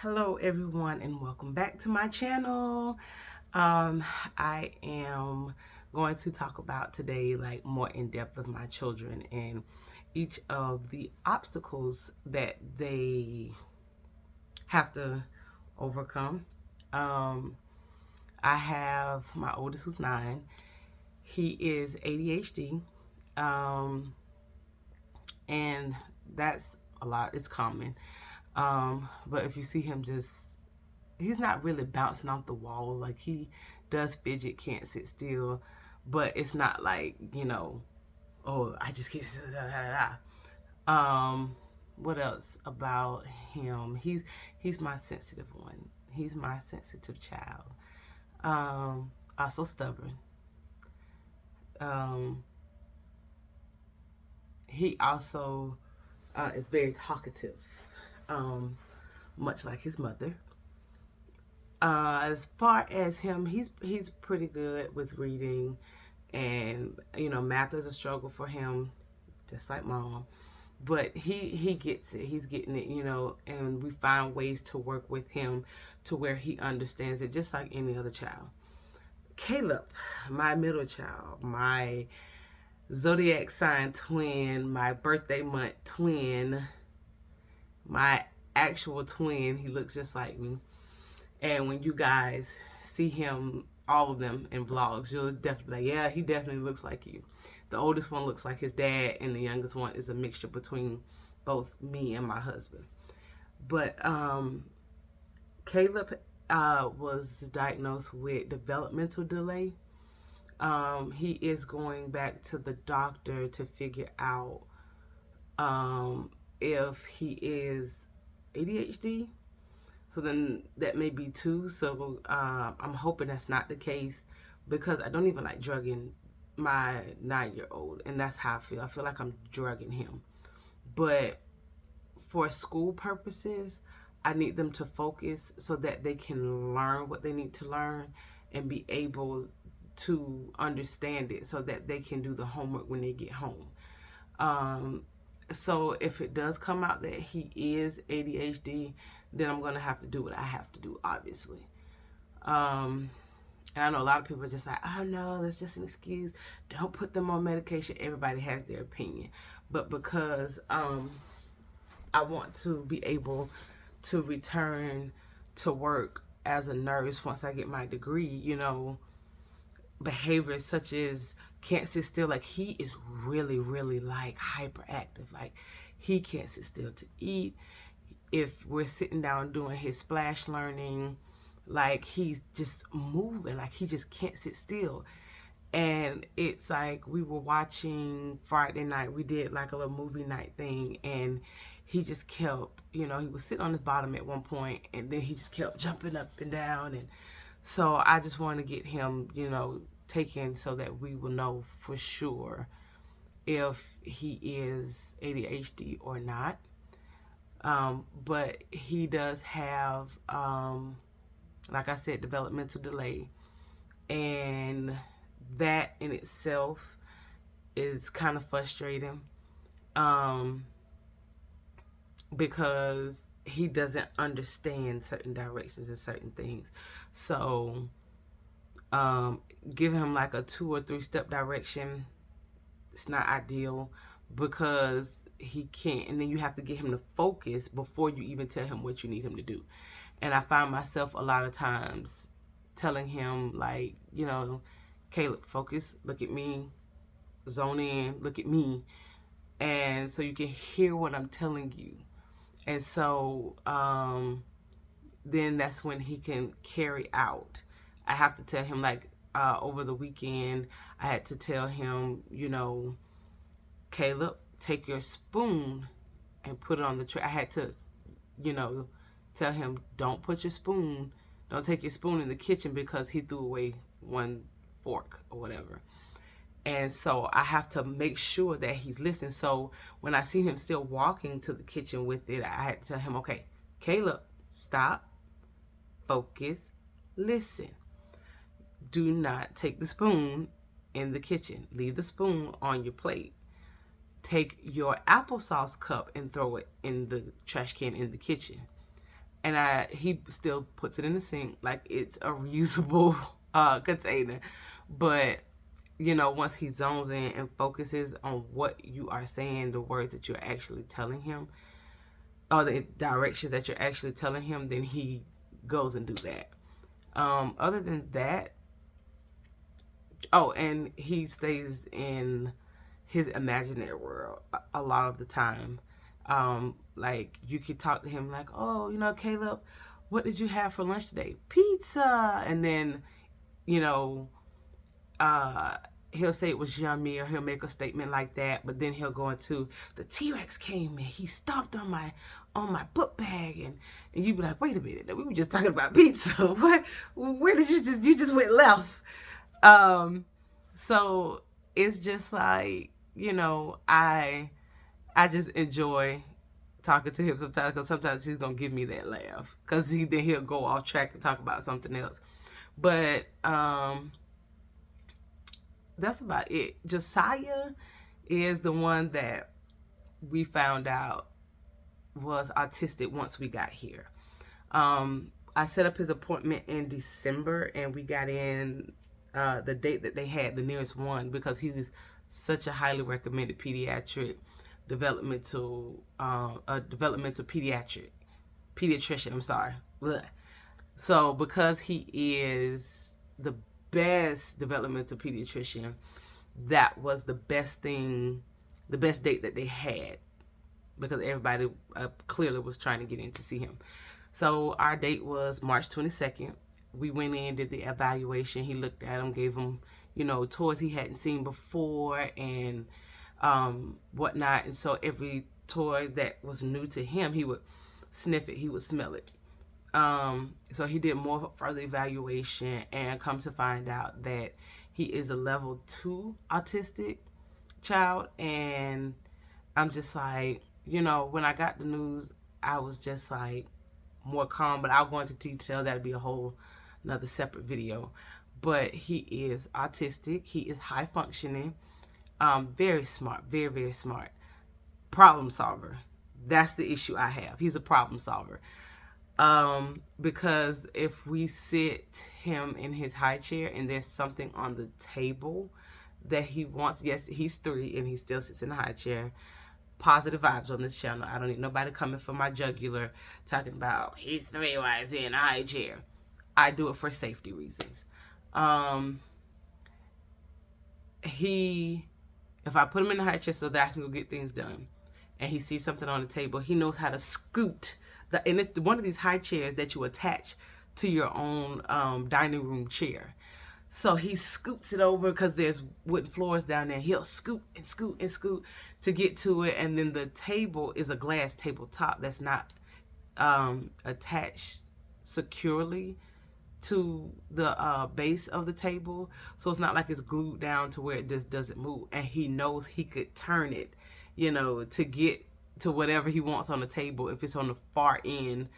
Hello everyone and welcome back to my channel. I am going to talk about today like more in depth of my children and each of the obstacles that they have to overcome. Um, I have my oldest who's 9. He is ADHD, um, and that's a lot. It's common. But if you see him just he's not really bouncing off the walls. Like he does fidget, can't sit still, but it's not like, oh, I just can't sit. Da, da, da. What else about him? He's my sensitive one. He's my sensitive child. Also stubborn. Um, he also is very talkative, much like his mother. As far as him, he's pretty good with reading, and math is a struggle for him, just like mom. But he gets it. He's getting it, and we find ways to work with him to where he understands it, just like any other child. Caleb, my middle child, my zodiac sign twin, my birthday month twin, my actual twin. He looks just like me. And when you guys see him, all of them in vlogs, you'll definitely be like, yeah, he definitely looks like you. The oldest one looks like his dad, and the youngest one is a mixture between both me and my husband. But Caleb was diagnosed with developmental delay. He is going back to the doctor to figure out if he is ADHD. So then that may be two. So I'm hoping that's not the case, because I don't even like drugging my 9-year-old, and that's how I feel. I feel like I'm drugging him. But for school purposes, I need them to focus so that they can learn what they need to learn and be able to understand it so that they can do the homework when they get home. So if it does come out that he is ADHD, then I'm going to have to do what I have to do, obviously. And I know a lot of people are just like, oh no, that's just an excuse. Don't put them on medication. Everybody has their opinion. But because I want to be able to return to work as a nurse once I get my degree, behaviors such as can't sit still. Like he is really, really like hyperactive. Like he can't sit still to eat. If we're sitting down doing his splash learning, like he's just moving, like he just can't sit still. And it's like we were watching Friday night, we did like a little movie night thing, and he just kept, he was sitting on his bottom at one point, and then he just kept jumping up and down. And so I just want to get him, taken so that we will know for sure if he is ADHD or not. But he does have, like I said, developmental delay. And that in itself is kind of frustrating, because he doesn't understand certain directions and certain things. So giving him like a 2 or 3 step direction, it's not ideal, because he can't, and then you have to get him to focus before you even tell him what you need him to do. And I find myself a lot of times telling him, like, Caleb, focus, look at me, zone in, look at me, and so you can hear what I'm telling you. And so then that's when he can carry out. I have to tell him, like, over the weekend, I had to tell him, Caleb, take your spoon and put it on the tray. I had to, tell him, don't take your spoon in the kitchen, because he threw away one fork or whatever. And so I have to make sure that he's listening. So when I see him still walking to the kitchen with it, I had to tell him, okay, Caleb, stop, focus, listen. Do not take the spoon in the kitchen. Leave the spoon on your plate. Take your applesauce cup and throw it in the trash can in the kitchen. and he still puts it in the sink like it's a reusable container. But you know, once he zones in and focuses on what you are saying, the words that you're actually telling him, or the directions that you're actually telling him, then he goes and do that. Other than that, oh, and he stays in his imaginary world a lot of the time. Like you could talk to him like, oh, you know, Caleb, what did you have for lunch today? Pizza. And then, you know, he'll say it was yummy, or he'll make a statement like that, but then he'll go into, the T-Rex came and he stomped on my book bag, and you'd be like, wait a minute, we were just talking about pizza. What? Where did you just went left? So it's just like, you know, I just enjoy talking to him sometimes, because sometimes he's gonna give me that laugh, because then he'll go off track and talk about something else. But that's about it. Josiah is the one that we found out was autistic once we got here. I set up his appointment in December, and we got in the date that they had, the nearest one, because he was such a highly recommended developmental pediatrician. I'm sorry. Blech. So because he is the best developmental pediatrician, that was the best date that they had, because everybody clearly was trying to get in to see him. So our date was March 22nd. We went in, did the evaluation. He looked at him, gave him, you know, toys he hadn't seen before and whatnot. And so every toy that was new to him, he would sniff it, he would smell it. So he did more further evaluation, and come to find out that he is a level 2 autistic child. And I'm just like, you know, when I got the news, I was just like more calm, but I'll go into detail. That'll be a whole another separate video. But he is autistic. He is high functioning, very smart, very, very smart. Problem solver. That's the issue I have. He's a problem solver. Because if we sit him in his high chair and there's something on the table that he wants, yes, he's 3 and he still sits in the high chair. Positive vibes on this channel. I don't need nobody coming for my jugular talking about he's 3, why is he in a high chair? I do it for safety reasons. If I put him in the high chair so that I can go get things done, and he sees something on the table, he knows how to scoot. And it's one of these high chairs that you attach to your own dining room chair. So he scoots it over, because there's wooden floors down there. He'll scoot and scoot and scoot to get to it. And then the table is a glass tabletop that's not attached securely to the base of the table. So it's not like it's glued down to where it just doesn't move. And he knows he could turn it, you know, to get to whatever he wants on the table if it's on the far end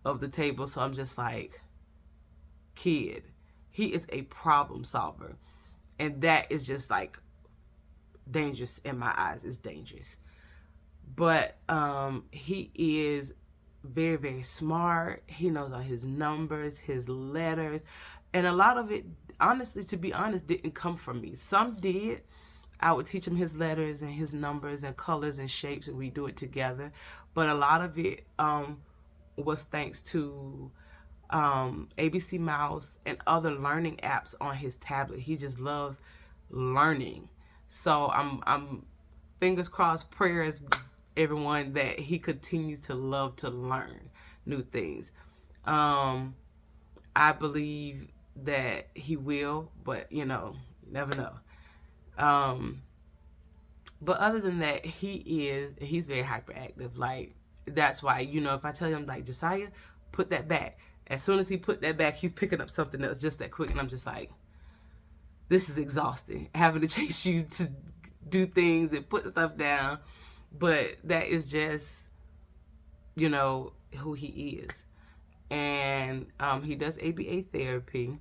of the table. So I'm just like, kid, he is a problem solver, and that is just like dangerous in my eyes. It's dangerous. But he is very, very smart. He knows all his numbers, his letters, and a lot of it, honestly, to be honest, didn't come from me. Some did. I would teach him his letters and his numbers and colors and shapes, and we do it together. But a lot of it was thanks to ABC Mouse and other learning apps on his tablet. He just loves learning. So I'm fingers crossed, prayers, everyone, that he continues to love to learn new things. I believe that he will, but you know, you never know. But other than that, he's very hyperactive. Like, that's why, you know, if I tell him, like, Josiah, put that back, as soon as he put that back, he's picking up something else just that quick. And I'm just like, this is exhausting, having to chase you to do things and put stuff down. But that is just, you know, who he is. And he does ABA therapy.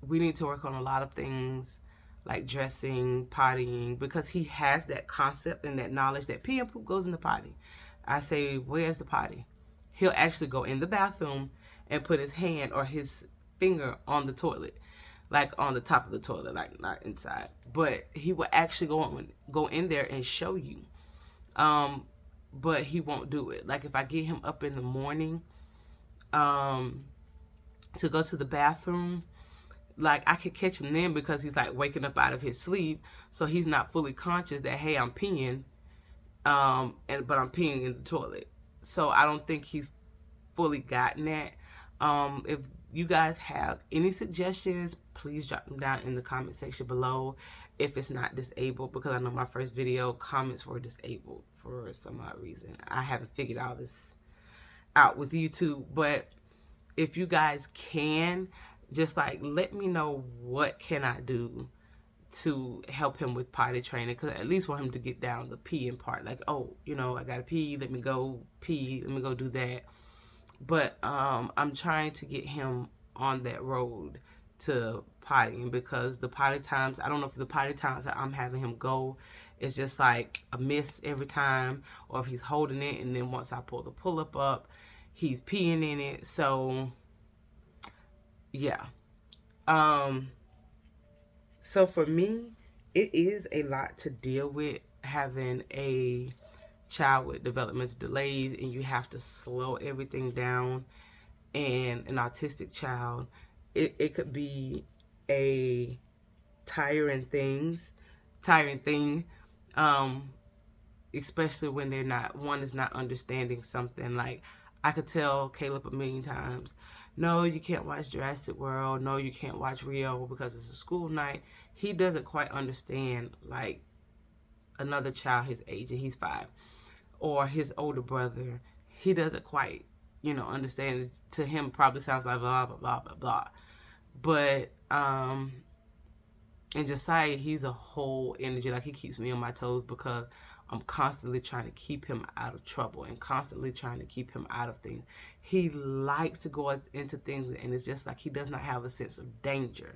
We need to work on a lot of things, like dressing, pottying, because he has that concept and that knowledge that pee and poop goes in the potty. I say, where's the potty? He'll actually go in the bathroom and put his hand or his finger on the toilet, like on the top of the toilet, like not inside. But he will actually go in there and show you. But he won't do it. Like if I get him up in the morning to go to the bathroom, like I could catch him then because he's like waking up out of his sleep, so he's not fully conscious that, hey, I'm peeing, but I'm peeing in the toilet. So I don't think he's fully gotten that. If you guys have any suggestions, please drop them down in the comment section below if it's not disabled, because I know my first video comments were disabled for some odd reason. I haven't figured all this out with YouTube, but if you guys can, just like let me know what can I do to help him with potty training, because I at least want him to get down the peeing part. Like, oh, you know, I gotta pee, let me go pee, let me go do that. But I'm trying to get him on that road to pottying, because the potty times, I don't know if the potty times that I'm having him go is just like a miss every time, or if he's holding it and then once I pull the pull-up up, he's peeing in it. So yeah. So for me, it is a lot to deal with having a child with developmental delays, and you have to slow everything down. And an autistic child, it could be a tiring thing, especially when one is not understanding something. Like I could tell Caleb a million times, no, you can't watch Jurassic World, no, you can't watch Rio because it's a school night. He doesn't quite understand like another child his age, and he's 5. Or his older brother, he doesn't quite, understand. To him, it probably sounds like blah, blah, blah, blah, blah. But, and Josiah, he's a whole energy. Like, he keeps me on my toes because I'm constantly trying to keep him out of trouble and constantly trying to keep him out of things. He likes to go into things, and it's just like he does not have a sense of danger.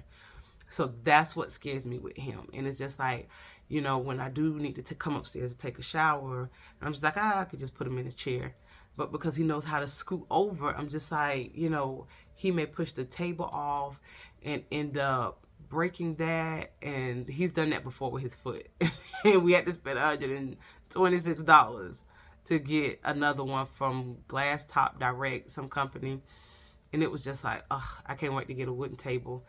So that's what scares me with him. And it's just like, when I do need to come upstairs to take a shower, I'm just like, I could just put him in his chair. But because he knows how to scoot over, I'm just like, he may push the table off and end up breaking that. And he's done that before with his foot. And we had to spend $126 to get another one from Glass Top Direct, some company. And it was just like, ugh, I can't wait to get a wooden table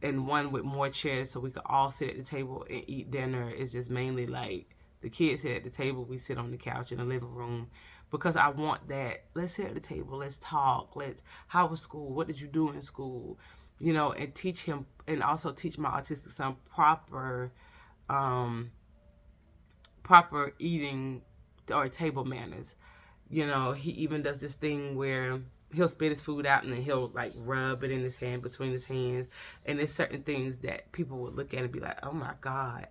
and one with more chairs so we could all sit at the table and eat dinner. It's just mainly like the kids sit at the table, we sit on the couch in the living room, because I want that. Let's sit at the table, let's talk, how was school, what did you do in school, and teach him, and also teach my autistic son proper eating or table manners. He even does this thing where he'll spit his food out and then he'll like rub it in his hand, between his hands. And there's certain things that people would look at and be like, oh my God,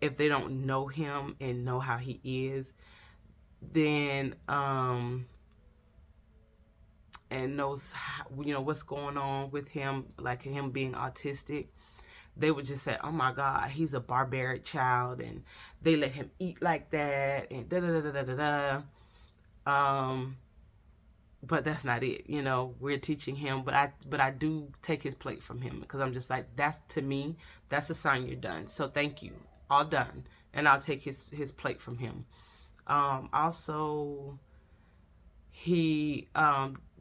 if they don't know him and know how he is, then and knows how, what's going on with him, like him being autistic, they would just say, oh my God, he's a barbaric child, and they let him eat like that, and da da da da da da. But that's not it. We're teaching him, but I do take his plate from him, because I'm just like, that's, to me, that's a sign you're done. So thank you, all done, and I'll take his plate from him. Also, he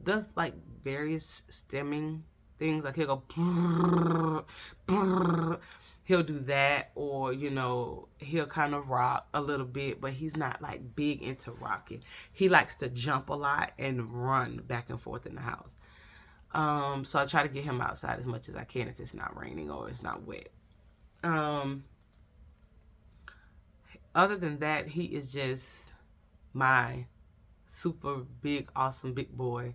does like various stemming things, like he'll go brrr, brrr. He'll do that, or he'll kind of rock a little bit, but he's not like big into rocking. He likes to jump a lot and run back and forth in the house. So I try to get him outside as much as I can if it's not raining or it's not wet. Other than that, he is just my super big, awesome big boy,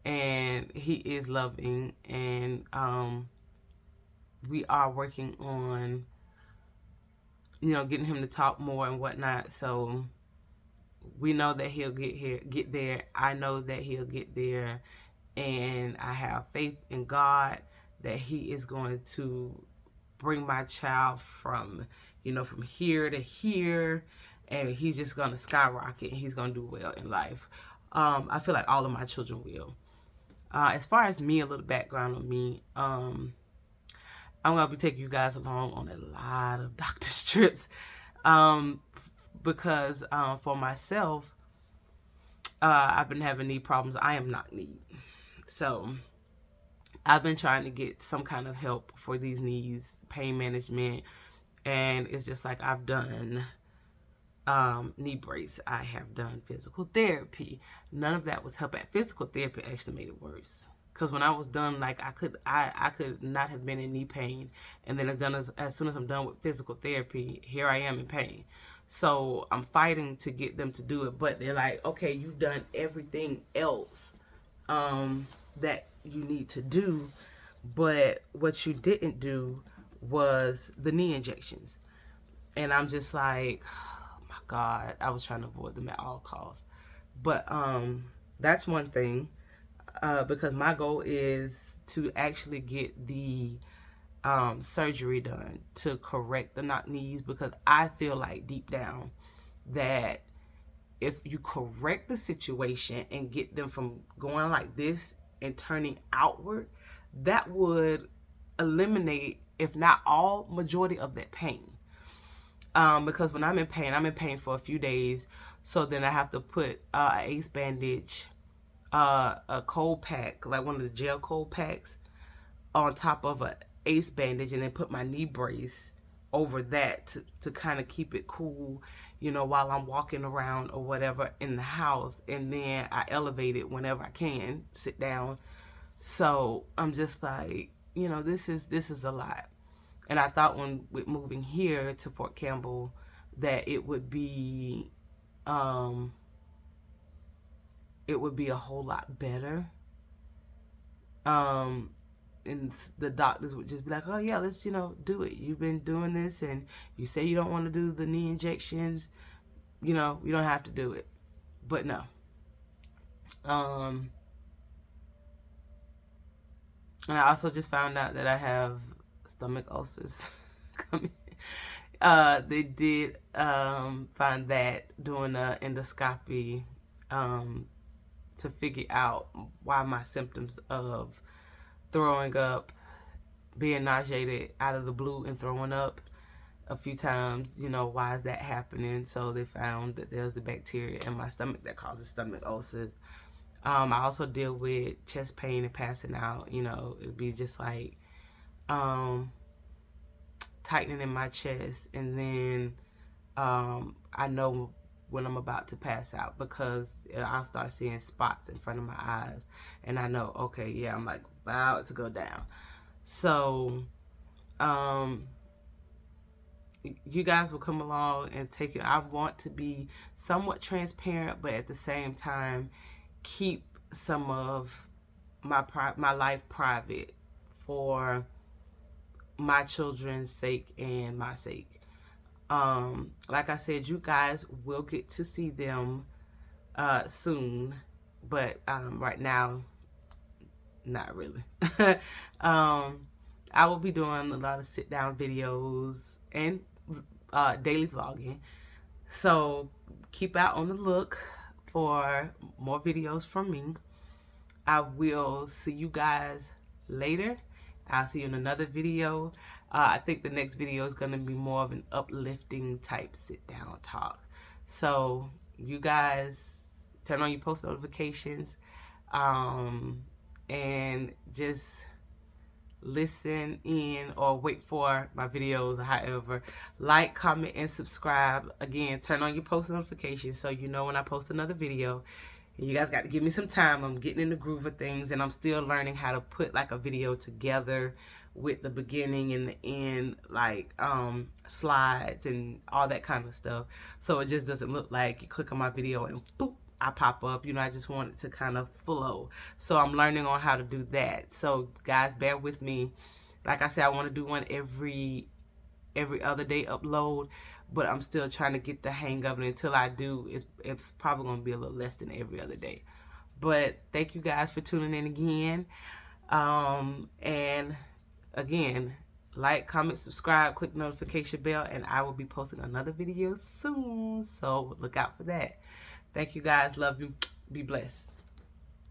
and he is loving, and we are working on, getting him to talk more and whatnot. So we know that he'll get there. I know that he'll get there, and I have faith in God that he is going to bring my child from, from here to here, and he's just gonna skyrocket and he's gonna do well in life. I feel like all of my children will. As far as me, a little background on me, I'm gonna be taking you guys along on a lot of doctor's trips, because for myself, I've been having knee problems. I am knock-kneed, so I've been trying to get some kind of help for these knees, pain management, and it's just like I've done knee brace. I have done physical therapy. None of that was helping. Physical therapy actually made it worse. Because when I was done, like I could not have been in knee pain, and then as soon as I'm done with physical therapy, here I am in pain. So I'm fighting to get them to do it, but they're like, okay, you've done everything else that you need to do, but what you didn't do was the knee injections. And I'm just like, oh my God, I was trying to avoid them at all costs. But that's one thing, because my goal is to actually get the surgery done to correct the knock knees, because I feel like deep down that if you correct the situation and get them from going like this and turning outward, that would eliminate, if not all, majority of that pain. Because when I'm in pain for a few days. So then I have to put an ace bandage, a cold pack, like one of the gel cold packs, on top of a ace bandage, and then put my knee brace over that to kind of keep it cool, you know, while I'm walking around or whatever in the house. And then I elevate it whenever I can, sit down. So I'm just like, you know, this is a lot. And I thought with moving here to Fort Campbell that it would be a whole lot better. And the doctors would just be like, oh yeah, let's, you know, do it. You've been doing this and you say you don't want to do the knee injections, you know, you don't have to do it. But no. And I also just found out that I have stomach ulcers coming. They did find that doing an endoscopy to figure out why my symptoms of throwing up, being nauseated out of the blue and throwing up a few times, you know, why is that happening? So they found that there's a bacteria in my stomach that causes stomach ulcers. I also deal with chest pain and passing out. You know, it'd be just like tightening in my chest, and then I know when I'm about to pass out, because I'll start seeing spots in front of my eyes, and I know, okay, yeah, I'm like about to go down. So you guys will come along and take it. I want to be somewhat transparent, but at the same time keep some of my life private for my children's sake and my sake. Like I said, you guys will get to see them soon, but right now, not really. I will be doing a lot of sit down videos and daily vlogging, so keep out on the look for more videos from me. I will see you guys later. I'll see you in another video. I think the next video is going to be more of an uplifting type sit down talk. So you guys turn on your post notifications and just listen in or wait for my videos, or however. Like, comment, and subscribe. Again, turn on your post notifications so you know when I post another video. You guys got to give me some time. I'm getting in the groove of things, and I'm still learning how to put like a video together with the beginning and the end, like slides and all that kind of stuff, so it just doesn't look like you click on my video and boop, I pop up. You know, I just want it to kind of flow. So I'm learning on how to do that. So guys, bear with me. Like I said, I want to do one every other day upload, but I'm still trying to get the hang of it. Until I do, it's probably going to be a little less than every other day. But thank you guys for tuning in again. And again, like, comment, subscribe, click the notification bell, and I will be posting another video soon. So look out for that. Thank you guys. Love you. Be blessed.